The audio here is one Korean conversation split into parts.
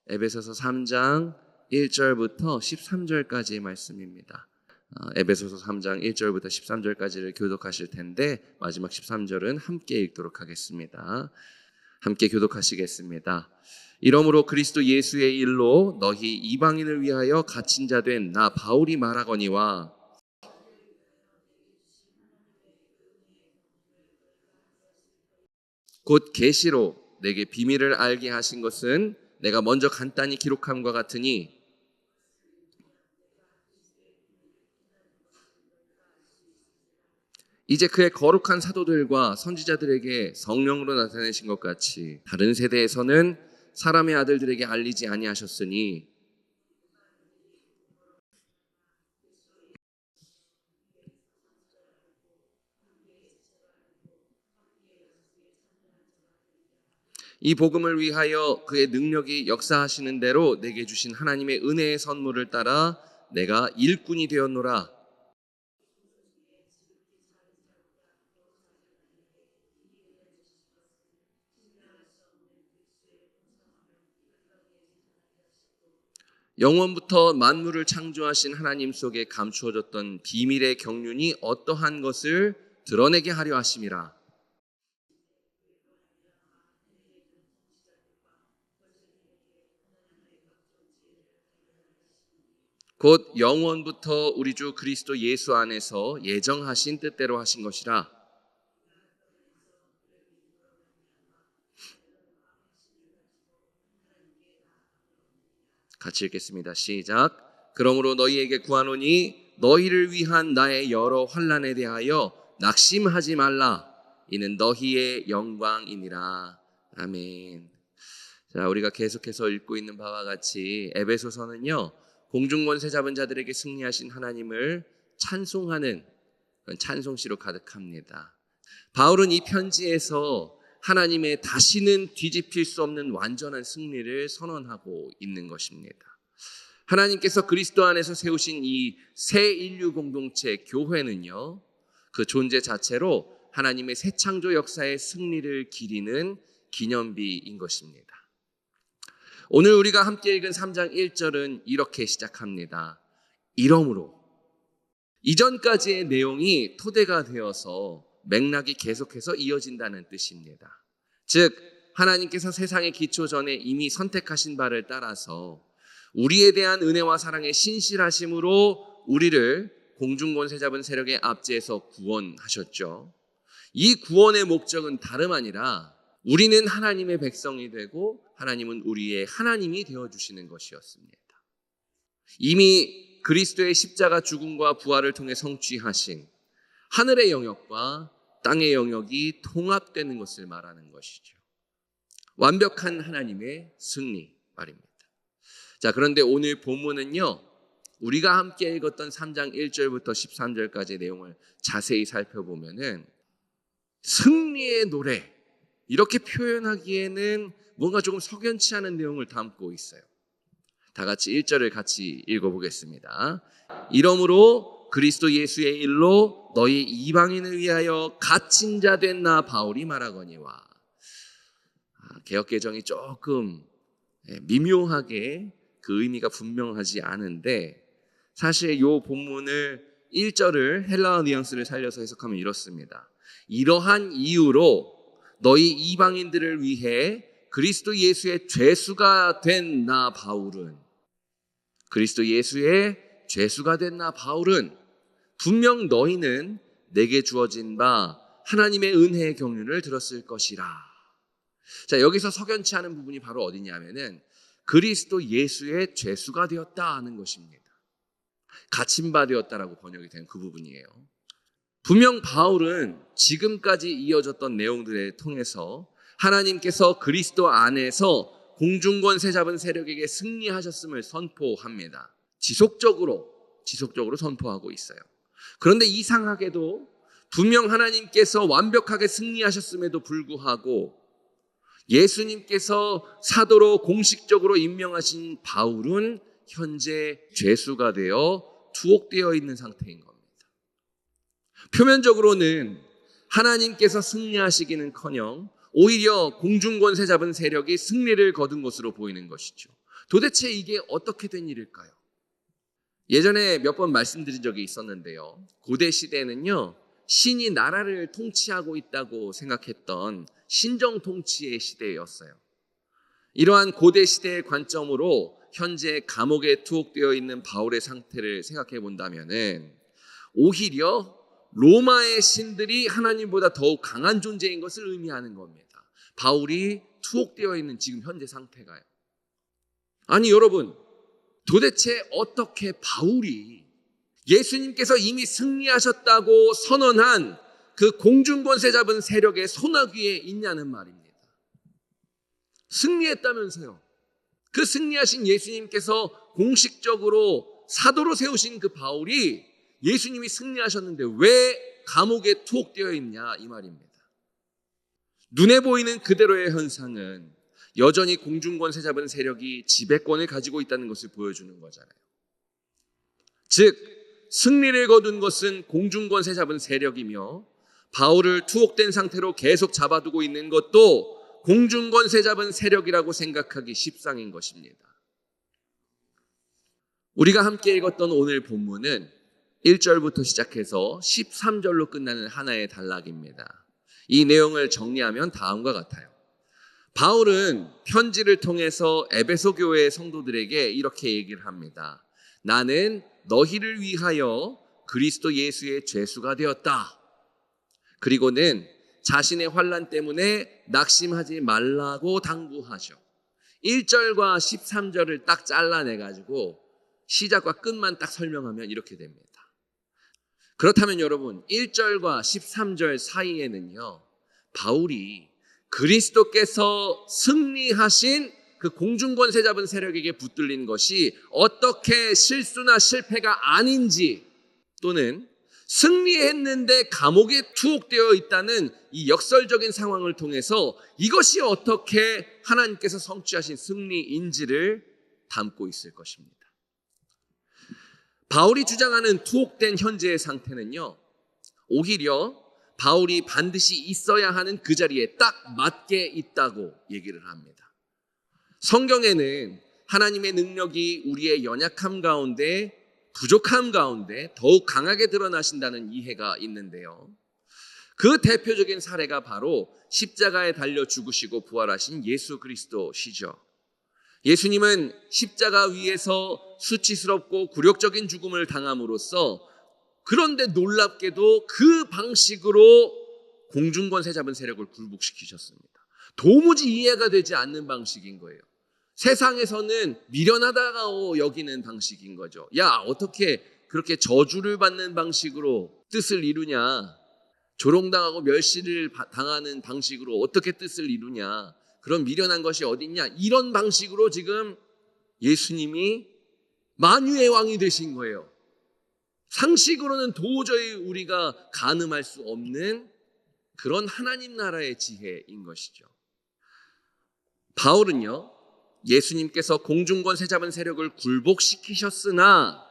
에베소서 3장 1절부터 13절까지의 말씀입니다. 에베소서 3장 1절부터 13절까지를 교독하실 텐데 마지막 13절은 함께 읽도록 하겠습니다. 함께 교독하시겠습니다. 이러므로 그리스도 예수의 일로 너희 이방인을 위하여 갇힌 자 된 나 바울이 말하거니와 곧 계시로 내게 비밀을 알게 하신 것은 내가 먼저 간단히 기록함과 같으니 이제 그의 거룩한 사도들과 선지자들에게 성령으로 나타내신 것 같이 다른 세대에서는 사람의 아들들에게 알리지 아니하셨으니 이 복음을 위하여 그의 능력이 역사하시는 대로 내게 주신 하나님의 은혜의 선물을 따라 내가 일꾼이 되었노라. 영원부터 만물을 창조하신 하나님 속에 감추어졌던 비밀의 경륜이 어떠한 것을 드러내게 하려 하심이라. 곧 영원부터 우리 주 그리스도 예수 안에서 예정하신 뜻대로 하신 것이라. 같이 읽겠습니다. 시작. 그러므로 너희에게 구하노니 너희를 위한 나의 여러 환난에 대하여 낙심하지 말라. 이는 너희의 영광이니라. 아멘. 자, 우리가 계속해서 읽고 있는 바와 같이 에베소서는요, 공중권세 잡은 자들에게 승리하신 하나님을 찬송하는 그런 찬송시로 가득합니다. 바울은 이 편지에서 하나님의 다시는 뒤집힐 수 없는 완전한 승리를 선언하고 있는 것입니다. 하나님께서 그리스도 안에서 세우신 이 새 인류 공동체 교회는요, 그 존재 자체로 하나님의 새 창조 역사의 승리를 기리는 기념비인 것입니다. 오늘 우리가 함께 읽은 3장 1절은 이렇게 시작합니다. 이러므로. 이전까지의 내용이 토대가 되어서 맥락이 계속해서 이어진다는 뜻입니다. 즉 하나님께서 세상의 기초 전에 이미 선택하신 바를 따라서 우리에 대한 은혜와 사랑의 신실하심으로 우리를 공중권세 잡은 세력의 압제에서 구원하셨죠. 이 구원의 목적은 다름 아니라 우리는 하나님의 백성이 되고 하나님은 우리의 하나님이 되어주시는 것이었습니다. 이미 그리스도의 십자가 죽음과 부활을 통해 성취하신 하늘의 영역과 땅의 영역이 통합되는 것을 말하는 것이죠. 완벽한 하나님의 승리 말입니다. 자, 그런데 오늘 본문은요, 우리가 함께 읽었던 3장 1절부터 13절까지의 내용을 자세히 살펴보면은 승리의 노래 이렇게 표현하기에는 뭔가 조금 석연치 않은 내용을 담고 있어요. 다 같이 1절을 같이 읽어보겠습니다. 이러므로 그리스도 예수의 일로 너희 이방인을 위하여 갇힌 자 된 나 바울이 말하거니와. 개역개정이 조금 미묘하게 그 의미가 분명하지 않은데 사실 이 본문을 1절을 헬라어 뉘앙스를 살려서 해석하면 이렇습니다. 이러한 이유로 너희 이방인들을 위해 그리스도 예수의 죄수가 된 나 바울은 그리스도 예수의 죄수가 된 나 바울은 분명 너희는 내게 주어진 바 하나님의 은혜의 경륜을 들었을 것이라. 자, 여기서 석연치 않은 부분이 바로 어디냐면은 그리스도 예수의 죄수가 되었다 하는 것입니다. 갇힌 바 되었다라고 번역이 된 그 부분이에요. 분명 바울은 지금까지 이어졌던 내용들을 통해서 하나님께서 그리스도 안에서 공중권세 잡은 세력에게 승리하셨음을 선포합니다. 지속적으로 선포하고 있어요. 그런데 이상하게도 분명 하나님께서 완벽하게 승리하셨음에도 불구하고 예수님께서 사도로 공식적으로 임명하신 바울은 현재 죄수가 되어 투옥되어 있는 상태인 겁니다. 표면적으로는 하나님께서 승리하시기는커녕 오히려 공중권세 잡은 세력이 승리를 거둔 것으로 보이는 것이죠. 도대체 이게 어떻게 된 일일까요? 예전에 몇 번 말씀드린 적이 있었는데요. 고대 시대에는요, 신이 나라를 통치하고 있다고 생각했던 신정 통치의 시대였어요. 이러한 고대 시대의 관점으로 현재 감옥에 투옥되어 있는 바울의 상태를 생각해 본다면은 오히려 로마의 신들이 하나님보다 더욱 강한 존재인 것을 의미하는 겁니다. 바울이 투옥되어 있는 지금 현재 상태가요. 아니 여러분, 도대체 어떻게 바울이 예수님께서 이미 승리하셨다고 선언한 그 공중권세 잡은 세력의 손아귀에 있냐는 말입니다. 승리했다면서요. 그 승리하신 예수님께서 공식적으로 사도로 세우신 그 바울이 예수님이 승리하셨는데 왜 감옥에 투옥되어 있냐 이 말입니다. 눈에 보이는 그대로의 현상은 여전히 공중권세 잡은 세력이 지배권을 가지고 있다는 것을 보여주는 거잖아요. 즉 승리를 거둔 것은 공중권세 잡은 세력이며 바울을 투옥된 상태로 계속 잡아두고 있는 것도 공중권세 잡은 세력이라고 생각하기 십상인 것입니다. 우리가 함께 읽었던 오늘 본문은 1절부터 시작해서 13절로 끝나는 하나의 단락입니다. 이 내용을 정리하면 다음과 같아요. 바울은 편지를 통해서 에베소 교회의 성도들에게 이렇게 얘기를 합니다. 나는 너희를 위하여 그리스도 예수의 죄수가 되었다. 그리고는 자신의 환난 때문에 낙심하지 말라고 당부하셔. 1절과 13절을 딱 잘라내가지고 시작과 끝만 딱 설명하면 이렇게 됩니다. 그렇다면 여러분 1절과 13절 사이에는요, 바울이 그리스도께서 승리하신 그 공중권세 잡은 세력에게 붙들린 것이 어떻게 실수나 실패가 아닌지, 또는 승리했는데 감옥에 투옥되어 있다는 이 역설적인 상황을 통해서 이것이 어떻게 하나님께서 성취하신 승리인지를 담고 있을 것입니다. 바울이 주장하는 투옥된 현재의 상태는요, 오히려 바울이 반드시 있어야 하는 그 자리에 딱 맞게 있다고 얘기를 합니다. 성경에는 하나님의 능력이 우리의 연약함 가운데, 부족함 가운데 더욱 강하게 드러나신다는 이해가 있는데요. 그 대표적인 사례가 바로 십자가에 달려 죽으시고 부활하신 예수 그리스도시죠. 예수님은 십자가 위에서 수치스럽고 굴욕적인 죽음을 당함으로써, 그런데 놀랍게도 그 방식으로 공중권세 잡은 세력을 굴복시키셨습니다. 도무지 이해가 되지 않는 방식인 거예요. 세상에서는 미련하다고 여기는 방식인 거죠. 야, 어떻게 그렇게 저주를 받는 방식으로 뜻을 이루냐, 조롱당하고 멸시를 당하는 방식으로 어떻게 뜻을 이루냐, 그런 미련한 것이 어딨냐, 이런 방식으로 지금 예수님이 만유의 왕이 되신 거예요. 상식으로는 도저히 우리가 가늠할 수 없는 그런 하나님 나라의 지혜인 것이죠. 바울은요, 예수님께서 공중권세 잡은 세력을 굴복시키셨으나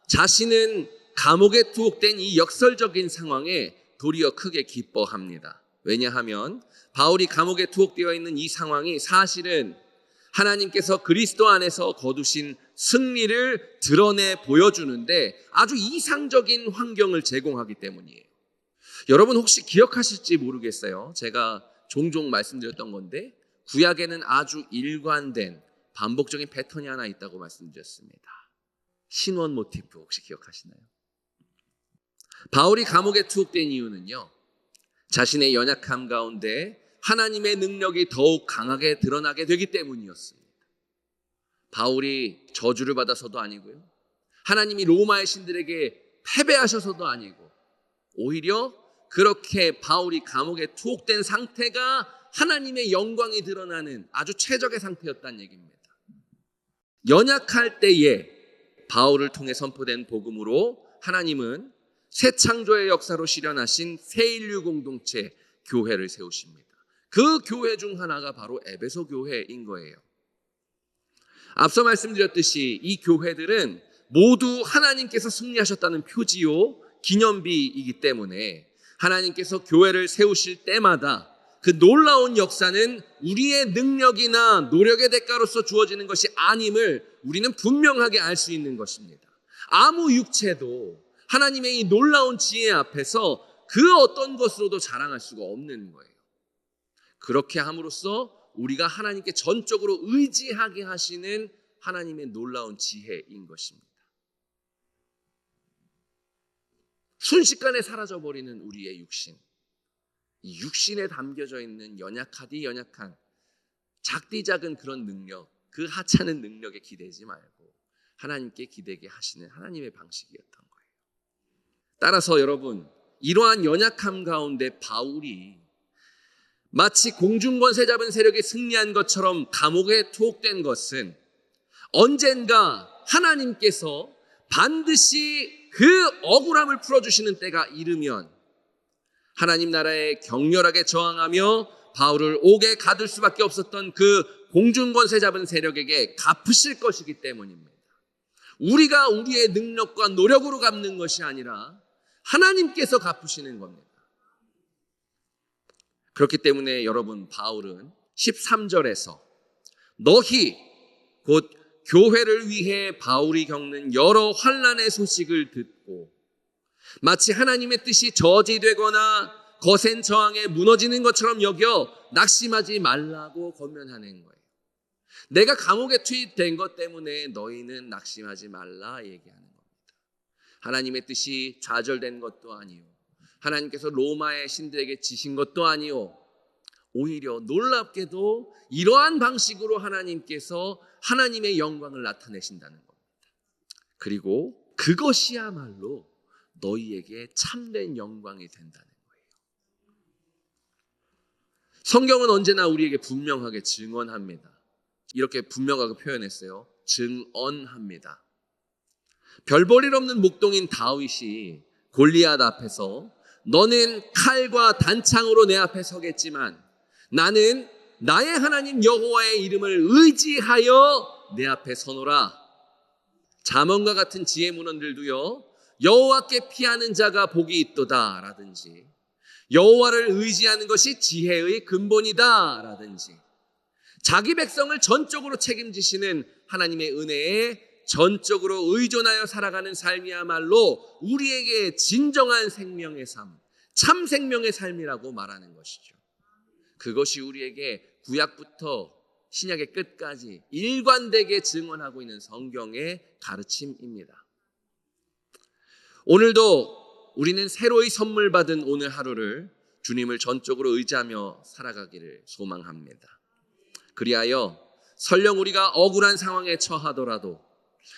자신은 감옥에 투옥된 이 역설적인 상황에 도리어 크게 기뻐합니다. 왜냐하면 바울이 감옥에 투옥되어 있는 이 상황이 사실은 하나님께서 그리스도 안에서 거두신 승리를 드러내 보여주는데 아주 이상적인 환경을 제공하기 때문이에요. 여러분 혹시 기억하실지 모르겠어요. 제가 종종 말씀드렸던 건데, 구약에는 아주 일관된 반복적인 패턴이 하나 있다고 말씀드렸습니다. 신원 모티프 혹시 기억하시나요? 바울이 감옥에 투옥된 이유는요, 자신의 연약함 가운데 하나님의 능력이 더욱 강하게 드러나게 되기 때문이었습니다. 바울이 저주를 받아서도 아니고요, 하나님이 로마의 신들에게 패배하셔서도 아니고, 오히려 그렇게 바울이 감옥에 투옥된 상태가 하나님의 영광이 드러나는 아주 최적의 상태였다는 얘기입니다. 연약할 때에 바울을 통해 선포된 복음으로 하나님은 새 창조의 역사로 실현하신 새 인류 공동체 교회를 세우십니다. 그 교회 중 하나가 바로 에베소 교회인 거예요. 앞서 말씀드렸듯이 이 교회들은 모두 하나님께서 승리하셨다는 표지요, 기념비이기 때문에 하나님께서 교회를 세우실 때마다 그 놀라운 역사는 우리의 능력이나 노력의 대가로서 주어지는 것이 아님을 우리는 분명하게 알 수 있는 것입니다. 아무 육체도 하나님의 이 놀라운 지혜 앞에서 그 어떤 것으로도 자랑할 수가 없는 거예요. 그렇게 함으로써 우리가 하나님께 전적으로 의지하게 하시는 하나님의 놀라운 지혜인 것입니다. 순식간에 사라져버리는 우리의 육신, 이 육신에 담겨져 있는 연약하디 연약한 작디 작은 그런 능력, 그 하찮은 능력에 기대지 말고 하나님께 기대게 하시는 하나님의 방식이었던 거예요. 따라서 여러분, 이러한 연약함 가운데 바울이 마치 공중권세 잡은 세력이 승리한 것처럼 감옥에 투옥된 것은 언젠가 하나님께서 반드시 그 억울함을 풀어주시는 때가 이르면 하나님 나라에 격렬하게 저항하며 바울을 옥에 가둘 수밖에 없었던 그 공중권세 잡은 세력에게 갚으실 것이기 때문입니다. 우리가 우리의 능력과 노력으로 갚는 것이 아니라 하나님께서 갚으시는 겁니다. 그렇기 때문에 여러분, 바울은 13절에서 너희 곧 교회를 위해 바울이 겪는 여러 환난의 소식을 듣고 마치 하나님의 뜻이 저지되거나 거센 저항에 무너지는 것처럼 여겨 낙심하지 말라고 권면하는 거예요. 내가 감옥에 투입된 것 때문에 너희는 낙심하지 말라 얘기하는 겁니다. 하나님의 뜻이 좌절된 것도 아니요, 하나님께서 로마의 신들에게 지신 것도 아니요, 오히려 놀랍게도 이러한 방식으로 하나님께서 하나님의 영광을 나타내신다는 겁니다. 그리고 그것이야말로 너희에게 참된 영광이 된다는 거예요. 성경은 언제나 우리에게 분명하게 증언합니다. 이렇게 분명하게 표현했어요. 증언합니다. 별 볼 일 없는 목동인 다윗이 골리앗 앞에서 너는 칼과 단창으로 내 앞에 서겠지만 나는 나의 하나님 여호와의 이름을 의지하여 내 앞에 서노라. 잠언과 같은 지혜 문헌들도요, 여호와께 피하는 자가 복이 있도다 라든지 여호와를 의지하는 것이 지혜의 근본이다 라든지 자기 백성을 전적으로 책임지시는 하나님의 은혜에 전적으로 의존하여 살아가는 삶이야말로 우리에게 진정한 생명의 삶, 참 생명의 삶이라고 말하는 것이죠. 그것이 우리에게 구약부터 신약의 끝까지 일관되게 증언하고 있는 성경의 가르침입니다. 오늘도 우리는 새로이 선물 받은 오늘 하루를 주님을 전적으로 의지하며 살아가기를 소망합니다. 그리하여 설령 우리가 억울한 상황에 처하더라도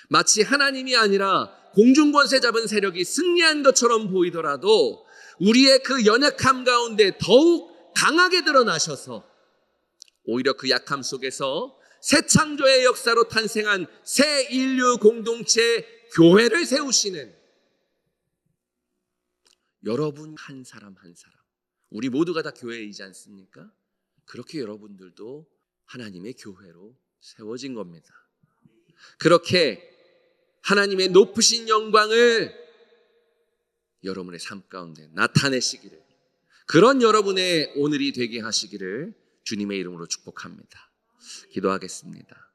마치 하나님이 아니라 공중권세 잡은 세력이 승리한 것처럼 보이더라도 우리의 그 연약함 가운데 더욱 강하게 드러나셔서 오히려 그 약함 속에서 새 창조의 역사로 탄생한 새 인류 공동체 교회를 세우시는 여러분 한 사람 한 사람, 우리 모두가 다 교회이지 않습니까? 그렇게 여러분들도 하나님의 교회로 세워진 겁니다. 그렇게 하나님의 높으신 영광을 여러분의 삶 가운데 나타내시기를, 그런 여러분의 오늘이 되게 하시기를 주님의 이름으로 축복합니다. 기도하겠습니다.